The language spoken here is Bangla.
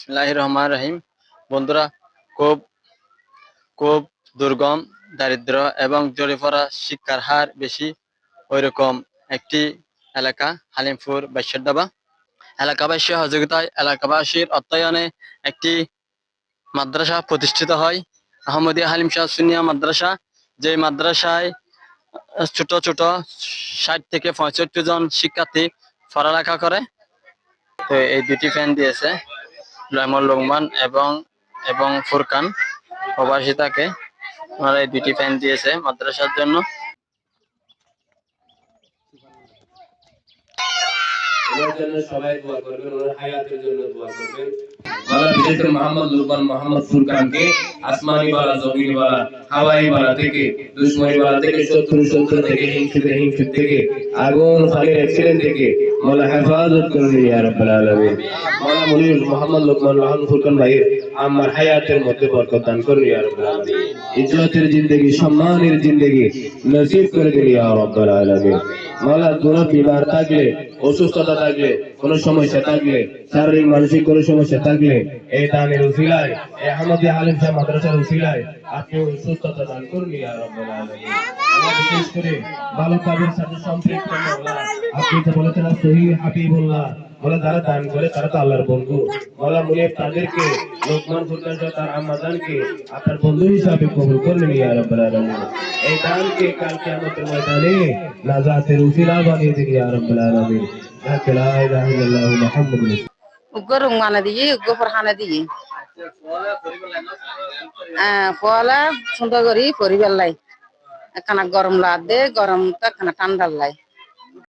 বিসমিল্লাহির রহমানির রহিম। বন্ধুরা, খুব খুব দুর্গম, দারিদ্র এবং ঝরে পড়া শিক্ষার হার বেশি ওইরকম একটি এলাকা হালিমপুর বাইশারডাবা। এলাকাবাসীর সহযোগিতায় এলাকাবাসীর অর্থায়নে একটি মাদ্রাসা প্রতিষ্ঠিত হয়, আহমদিয়া হালিম শাহ সুন্নিয়া মাদ্রাসা। যে মাদ্রাসায় ছোট ছোট ৬০ থেকে ৬৫ জন শিক্ষার্থী পড়ালেখা করে। তো এই দুটি ফ্যান দিয়েছে লাইমুর রহমান এবং এবং ফুরকান প্রবাসী তাকে। ওনারা এই দুটি ফ্যান দিয়েছে মাদ্রাসার জন্য। ওনার জন্য সবাই দোয়া করবেন, ওনার হায়াতের জন্য দোয়া করবেন। মাওলানা বিশেষ করে মোহাম্মদ লুকমান মোহাম্মদ ফুরকানকে আসমানি বালা, জমিনি বালা, হাওয়াই বালা থেকে, দুশমনি বালা থেকে, শত্রু থেকে, হিংসুক থেকে, আগুন ফানির অ্যাক্সিডেন্ট থেকে মাওলা হেফাজত করুন ইয়া রাব্বাল আলামিন। মাওলানা মুনির মোহাম্মদ লুকমান মোহাম্মদ ফুরকান ভাইয়ের আমার হায়াতের মধ্যে বরকত দান করুন ইয়া রাব্বাল আলামিন। ইজ্জতের জিন্দেগি, সম্মানের জিন্দেগি নসিব করে দিন ইয়া রাব্বাল আলামিন। মাওলা কোন বিমার থাকলে, অসুস্থতা থাকলে, কোন সমস্যা থাকলে, শারীরিক মানসিক কোন সমস্যা থাকলে এই দানের উসিলায়, এই আহমদিয়া আলিম শাহ মাদ্রাসার উসিলায় আপনি সুস্থতা দান করুন ইয়া রাব্বাল আলামিন। আমরা বিশেষ করে ভালো কাজের সাথে সম্পৃক্ত মাওলা, আপনি তো বলেছেন সহিহ হাবিবুল্লাহ, বলে যারা দান করে তারা তো আল্লাহর বন্ধু। মাওলা মুনির তাদেরকে, লোকমান ফুরকান তার আম্মাজানকে আপনার বন্ধু হিসাবে কবুল করলেন ইয়া রাব্বাল আলামিন। এই দানকে কাল কিয়ামতের ময়দানে নাজাতের উসিলা বানিয়ে দিন ইয়া রাব্বাল আলামিন। লা ইলাহা ইল্লাল্লাহু মুহাম্মাদুর রাসূলুল্লাহ। উগ্র মানে দিয়ে উগ্র ফরহানা দিয়ে পলা সুন্দর করি পরিবার লাই একখানা গরম লাদ দে, গরম তো একখানা ঠান্ডার লাই।